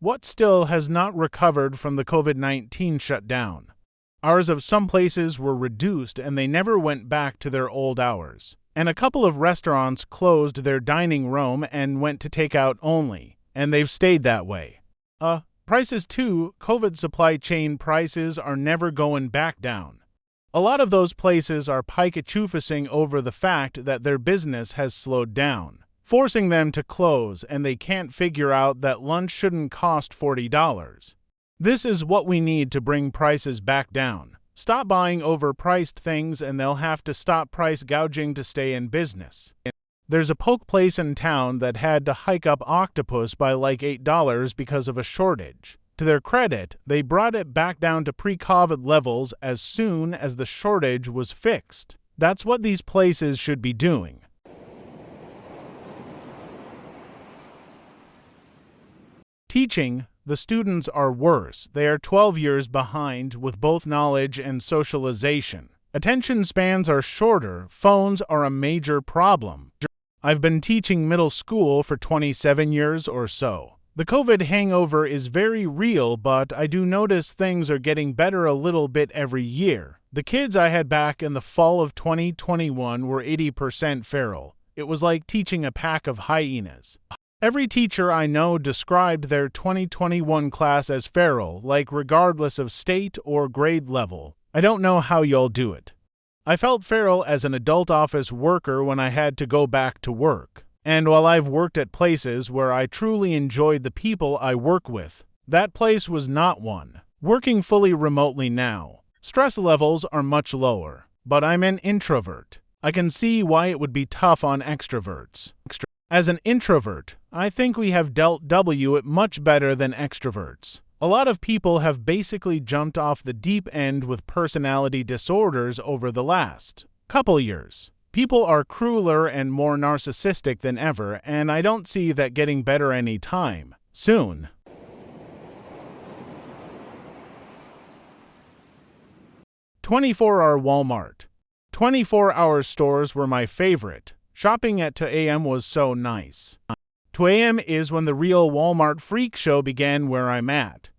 What still has not recovered from the COVID-19 shutdown? Hours of some places were reduced and they never went back to their old hours. And a couple of restaurants closed their dining room and went to takeout only. And they've stayed that way. Prices too. COVID supply chain prices are never going back down. A lot of those places are pike-a-choofusing over the fact that their business has slowed down, forcing them to close, and they can't figure out that lunch shouldn't cost $40. This is what we need to bring prices back down. Stop buying overpriced things and they'll have to stop price gouging to stay in business. There's a poke place in town that had to hike up octopus by like $8 because of a shortage. To their credit, they brought it back down to pre-COVID levels as soon as the shortage was fixed. That's what these places should be doing. Teaching, the students are worse. They are 12 years behind with both knowledge and socialization. Attention spans are shorter. Phones are a major problem. I've been teaching middle school for 27 years or so. The COVID hangover is very real, but I do notice things are getting better a little bit every year. The kids I had back in the fall of 2021 were 80% feral. It was like teaching a pack of hyenas. Every teacher I know described their 2021 class as feral, like regardless of state or grade level. I don't know how y'all do it. I felt feral as an adult office worker when I had to go back to work. And while I've worked at places where I truly enjoyed the people I work with, that place was not one. Working fully remotely now, stress levels are much lower, but I'm an introvert. I can see why it would be tough on extroverts. As an introvert, I think we have dealt it much better than extroverts. A lot of people have basically jumped off the deep end with personality disorders over the last couple years. People are crueler and more narcissistic than ever, and I don't see that getting better anytime soon. "24-hour Walmart. 24-hour stores were my favorite. Shopping at 2 a.m. was so nice. 2 a.m. is when the real Walmart freak show began where I'm at.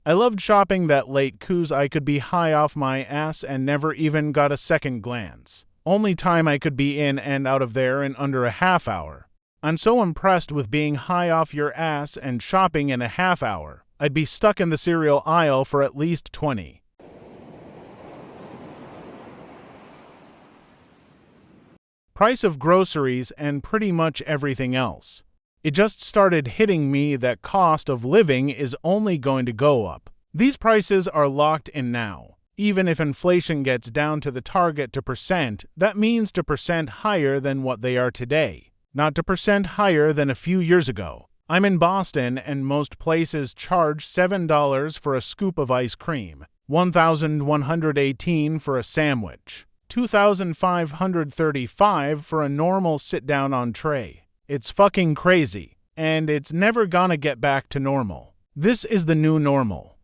I loved shopping that late 'cause I could be high off my ass and never even got a second glance. Only time I could be in and out of there in under a half hour. I'm so impressed with being high off your ass and shopping in a half hour. I'd be stuck in the cereal aisle for at least 20. Price of groceries and pretty much everything else. It just started hitting me that cost of living is only going to go up. These prices are locked in now. Even if inflation gets down to the target 2%, that means 2% higher than what they are today, not 2% higher than a few years ago. I'm in Boston and most places charge $7 for a scoop of ice cream, $1,118 for a sandwich, $2,535 for a normal sit-down entree. It's fucking crazy, and it's never gonna get back to normal. This is the new normal.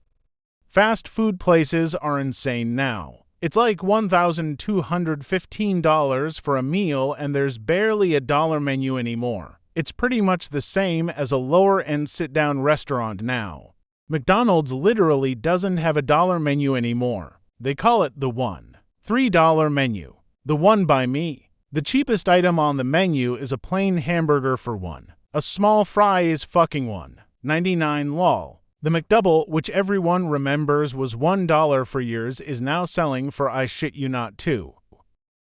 Fast food places are insane now. It's like $1,215 for a meal and there's barely a dollar menu anymore. It's pretty much the same as a lower-end sit-down restaurant now. McDonald's literally doesn't have a dollar menu anymore. They call it the $3 menu. The one by me. The cheapest item on the menu is a plain hamburger for $1. A small fry is fucking $1.99 lol. The McDouble, which everyone remembers was $1 for years, is now selling for I shit you not $2.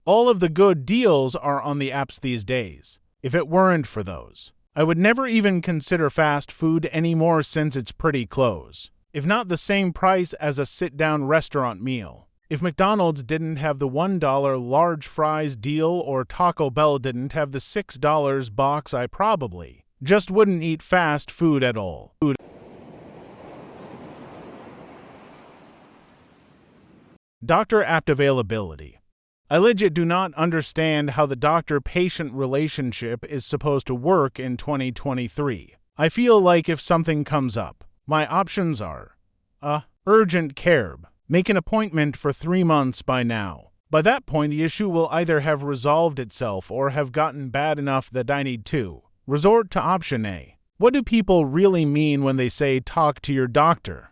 All of the good deals are on the apps these days. If it weren't for those, I would never even consider fast food anymore since it's pretty close, if not the same price as a sit-down restaurant meal. If McDonald's didn't have the $1 large fries deal or Taco Bell didn't have the $6 box, I probably just wouldn't eat fast food at all. Doctor app availability. I legit do not understand how the doctor-patient relationship is supposed to work in 2023. I feel like if something comes up, my options are urgent care. Make an appointment for 3 months by now. By that point, the issue will either have resolved itself or have gotten bad enough that I need to resort to option A. What do people really mean when they say talk to your doctor?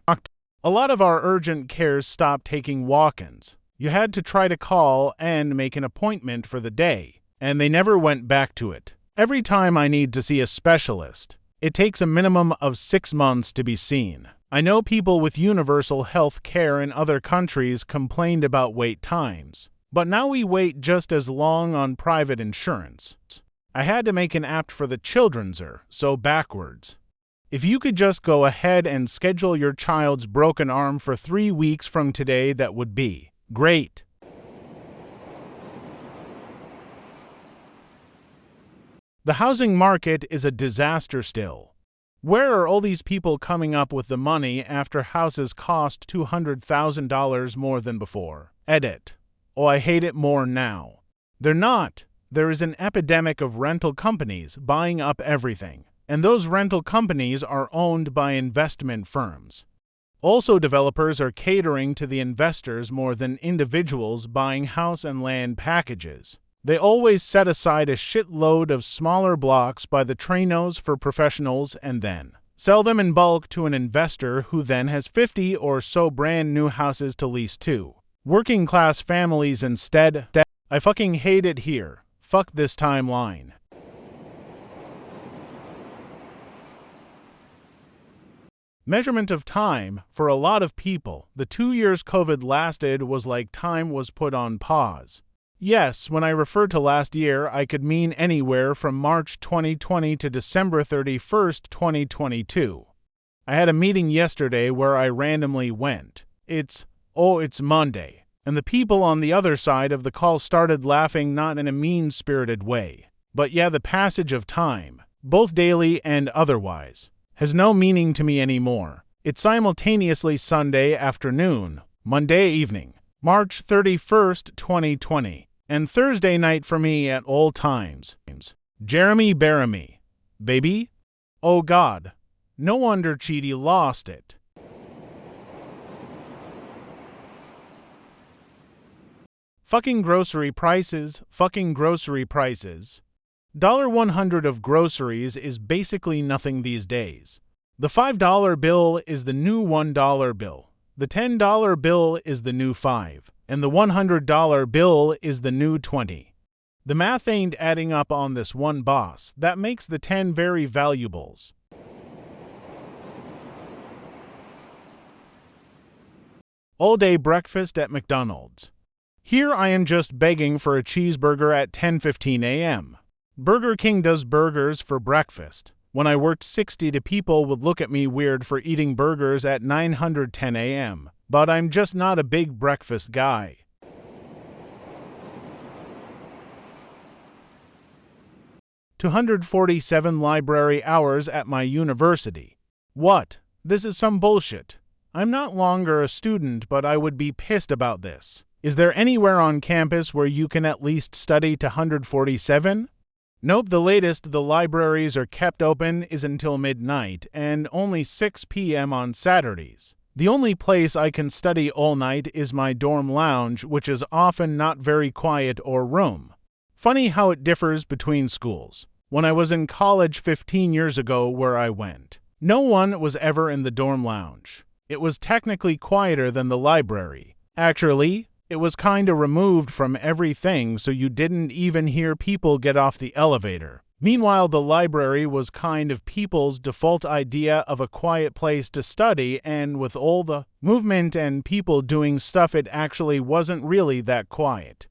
A lot of our urgent cares stopped taking walk-ins. You had to try to call and make an appointment for the day, and they never went back to it. Every time I need to see a specialist, it takes a minimum of 6 months to be seen. I know people with universal health care in other countries complained about wait times, but now we wait just as long on private insurance. I had to make an app for the children's so backwards. If you could just go ahead and schedule your child's broken arm for 3 weeks from today, that would be great. The housing market is a disaster still. Where are all these people coming up with the money after houses cost $200,000 more than before? Edit. Oh, I hate it more now. They're not. There is an epidemic of rental companies buying up everything, and those rental companies are owned by investment firms. Also, developers are catering to the investors more than individuals buying house and land packages. They always set aside a shitload of smaller blocks by the trainers for professionals and then sell them in bulk to an investor who then has 50 or so brand new houses to lease to working class families instead. I fucking hate it here. Fuck this timeline. Measurement of time. For a lot of people, the 2 years COVID lasted was like time was put on pause. Yes, when I refer to last year, I could mean anywhere from March 2020 to December 31st, 2022. I had a meeting yesterday where I randomly went, it's Monday, and the people on the other side of the call started laughing, not in a mean-spirited way. But yeah, the passage of time, both daily and otherwise, has no meaning to me anymore. It's simultaneously Sunday afternoon, Monday evening, March 31st, 2020, and Thursday night for me at all times. Jeremy Baramy. Baby? Oh God. No wonder Chidi lost it. Fucking grocery prices. $100 of groceries is basically nothing these days. The $5 bill is the new $1 bill. The $10 bill is the new $5, and the $100 bill is the new $20. The math ain't adding up on this one boss. That makes the 10 very valuables. All-day breakfast at McDonald's. Here I am just begging for a cheeseburger at 10:15 a.m. Burger King does burgers for breakfast. When I worked 60, people would look at me weird for eating burgers at 9:10 a.m., but I'm just not a big breakfast guy. $247 library hours at my university. What? This is some bullshit. I'm not longer a student, but I would be pissed about this. Is there anywhere on campus where you can at least study to 147? Nope, the latest the libraries are kept open is until midnight and only 6 p.m. on Saturdays. The only place I can study all night is my dorm lounge, which is often not very quiet or room. Funny how it differs between schools. When I was in college 15 years ago where I went, no one was ever in the dorm lounge. It was technically quieter than the library. Actually, it was kinda removed from everything, so you didn't even hear people get off the elevator. Meanwhile, the library was kind of people's default idea of a quiet place to study, and with all the movement and people doing stuff, it actually wasn't really that quiet.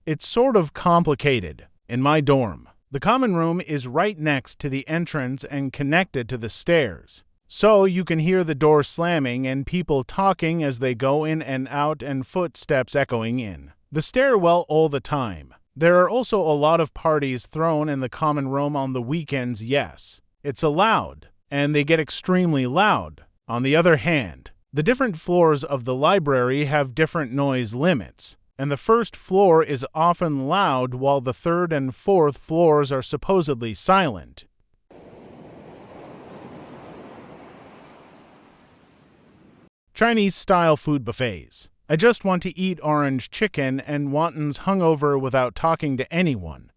It's sort of complicated. In my dorm, the common room is right next to the entrance and connected to the stairs. So you can hear the door slamming and people talking as they go in and out and footsteps echoing in the stairwell all the time. There are also a lot of parties thrown in the common room on the weekends. Yes, it's allowed, and they get extremely loud. On the other hand, the different floors of the library have different noise limits, and the first floor is often loud while the third and fourth floors are supposedly silent. Chinese-style food buffets. I just want to eat orange chicken and wontons hungover without talking to anyone.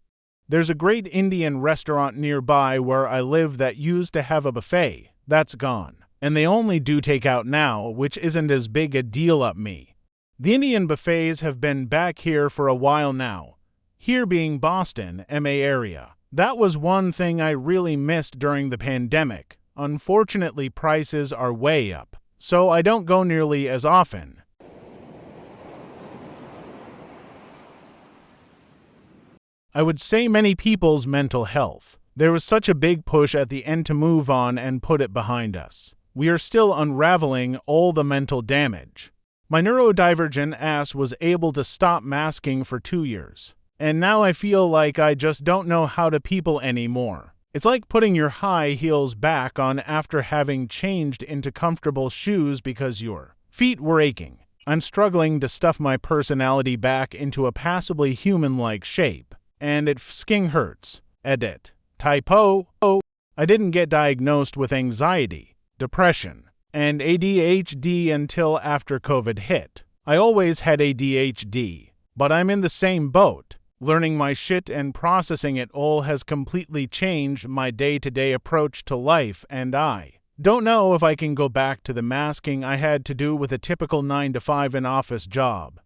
There's a great Indian restaurant nearby where I live that used to have a buffet. That's gone. And they only do takeout now, which isn't as big a deal up me. The Indian buffets have been back here for a while now. Here being Boston, MA area. That was one thing I really missed during the pandemic. Unfortunately, prices are way up, so I don't go nearly as often. I would say many people's mental health. There was such a big push at the end to move on and put it behind us. We are still unraveling all the mental damage. My neurodivergent ass was able to stop masking for 2 years. And now I feel like I just don't know how to people anymore. It's like putting your high heels back on after having changed into comfortable shoes because your feet were aching. I'm struggling to stuff my personality back into a passably human-like shape. And it fsking hurts. Edit. Typo. I didn't get diagnosed with anxiety, depression, and ADHD until after COVID hit. I always had ADHD, but I'm in the same boat. Learning my shit and processing it all has completely changed my day-to-day approach to life, and I don't know if I can go back to the masking I had to do with a typical 9-to-5 in-office job.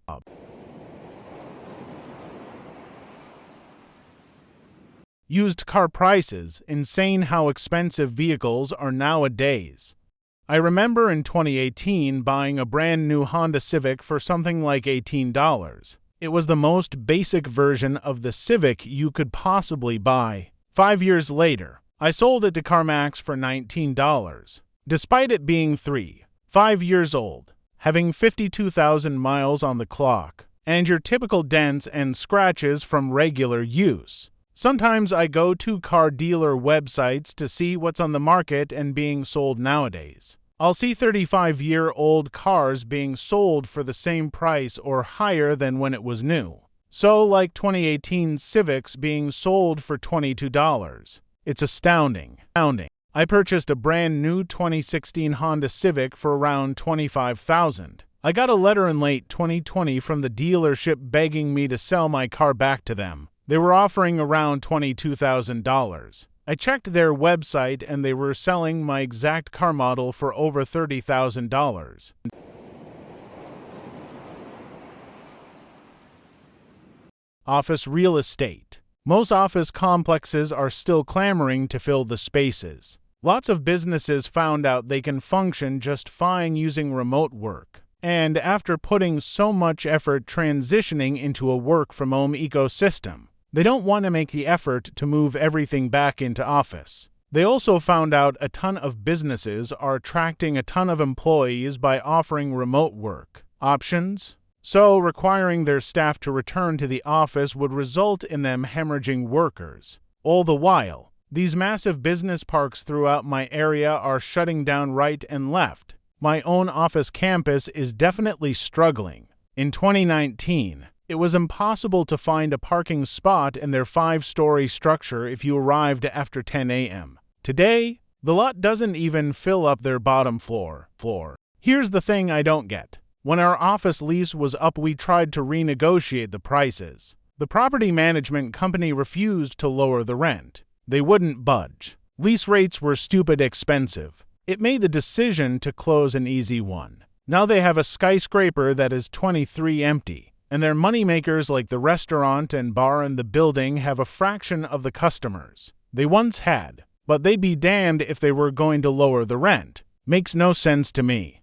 Used car prices, insane how expensive vehicles are nowadays. I remember in 2018 buying a brand new Honda Civic for something like $18. It was the most basic version of the Civic you could possibly buy. 5 years later, I sold it to CarMax for $19. Despite it being 5 years old, having 52,000 miles on the clock, and your typical dents and scratches from regular use. Sometimes I go to car dealer websites to see what's on the market and being sold nowadays. I'll see 35-year-old cars being sold for the same price or higher than when it was new. So, like 2018 Civics being sold for $22. It's astounding. I purchased a brand new 2016 Honda Civic for around $25,000. I got a letter in late 2020 from the dealership begging me to sell my car back to them. They were offering around $22,000. I checked their website and they were selling my exact car model for over $30,000. Office real estate. Most office complexes are still clamoring to fill the spaces. Lots of businesses found out they can function just fine using remote work. And after putting so much effort transitioning into a work-from-home ecosystem, they don't want to make the effort to move everything back into office. They also found out a ton of businesses are attracting a ton of employees by offering remote work options. So requiring their staff to return to the office would result in them hemorrhaging workers. All the while, these massive business parks throughout my area are shutting down right and left. My own office campus is definitely struggling. In 2019, it was impossible to find a parking spot in their 5-story structure if you arrived after 10 a.m. Today, the lot doesn't even fill up their bottom floor. Here's the thing I don't get. When our office lease was up, we tried to renegotiate the prices. The property management company refused to lower the rent. They wouldn't budge. Lease rates were stupid expensive. It made the decision to close an easy one. Now they have a skyscraper that is 23 empty. And their moneymakers like the restaurant and bar in the building have a fraction of the customers they once had, but they'd be damned if they were going to lower the rent. Makes no sense to me.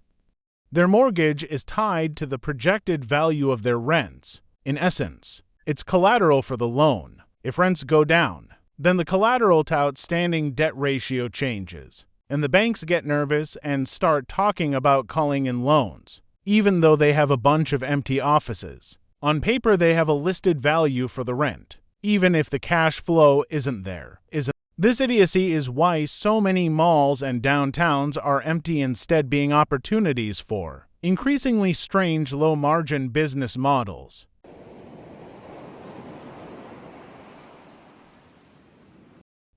Their mortgage is tied to the projected value of their rents. In essence, it's collateral for the loan. If rents go down, then the collateral to outstanding debt ratio changes, and the banks get nervous and start talking about calling in loans. Even though they have a bunch of empty offices. On paper, they have a listed value for the rent, even if the cash flow isn't there. This idiocy is why so many malls and downtowns are empty instead being opportunities for increasingly strange low-margin business models.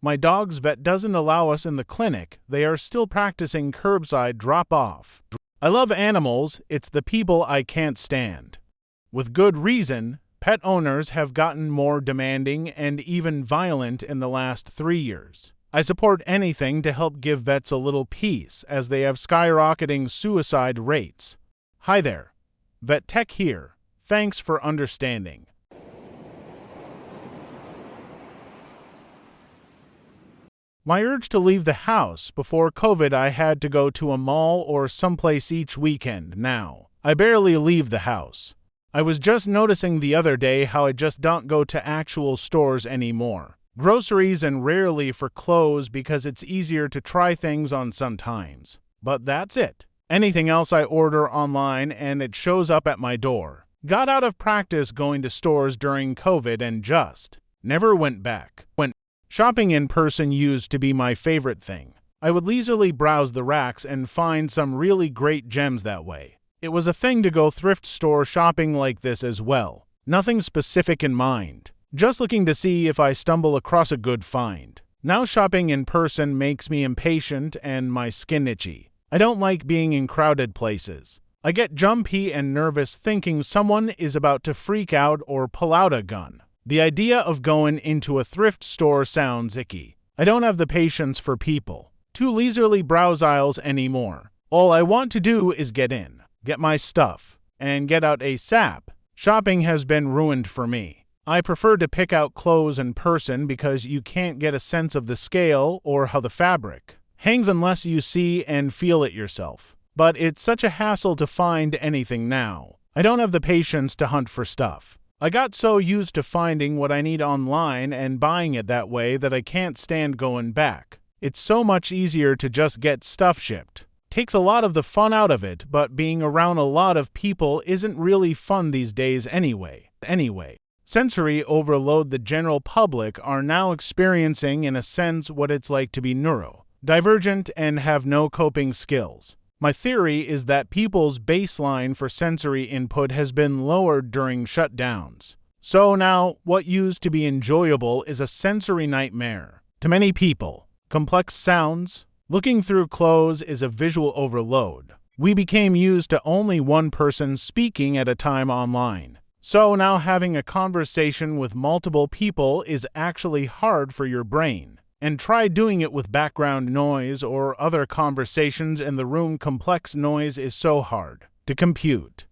My dog's vet doesn't allow us in the clinic. They are still practicing curbside drop-off. I love animals, it's the people I can't stand. With good reason, Pet owners have gotten more demanding and even violent in the last 3 years. I support anything to help give vets a little peace as they have skyrocketing suicide rates. Hi there. Vet Tech here. Thanks for understanding. My urge to leave the house. Before COVID, I had to go to a mall or someplace each weekend. Now, I barely leave the house. I was just noticing the other day how I just don't go to actual stores anymore. Groceries and rarely for clothes because it's easier to try things on sometimes. But that's it. Anything else I order online and it shows up at my door. Got out of practice going to stores during COVID and just never went back. Shopping in person used to be my favorite thing. I would leisurely browse the racks and find some really great gems that way. It was a thing to go thrift store shopping like this as well. Nothing specific in mind. Just looking to see if I stumble across a good find. Now shopping in person makes me impatient and my skin itchy. I don't like being in crowded places. I get jumpy and nervous thinking someone is about to freak out or pull out a gun. The idea of going into a thrift store sounds icky. I don't have the patience for people to leisurely browse aisles anymore. All I want to do is get in, get my stuff, and get out ASAP. Shopping has been ruined for me. I prefer to pick out clothes in person because you can't get a sense of the scale or how the fabric hangs unless you see and feel it yourself. But it's such a hassle to find anything now. I don't have the patience to hunt for stuff. I got so used to finding what I need online and buying it that way that I can't stand going back. It's so much easier to just get stuff shipped. Takes a lot of the fun out of it, but being around a lot of people isn't really fun these days anyway. Sensory overload. The general public are now experiencing in a sense what it's like to be neurodivergent and have no coping skills. My theory is that people's baseline for sensory input has been lowered during shutdowns. So now, what used to be enjoyable is a sensory nightmare. To many people, complex sounds, looking through clothes is a visual overload. We became used to only one person speaking at a time online. So now having a conversation with multiple people is actually hard for your brain. And try doing it with background noise or other conversations in the room. Complex noise is so hard to compute.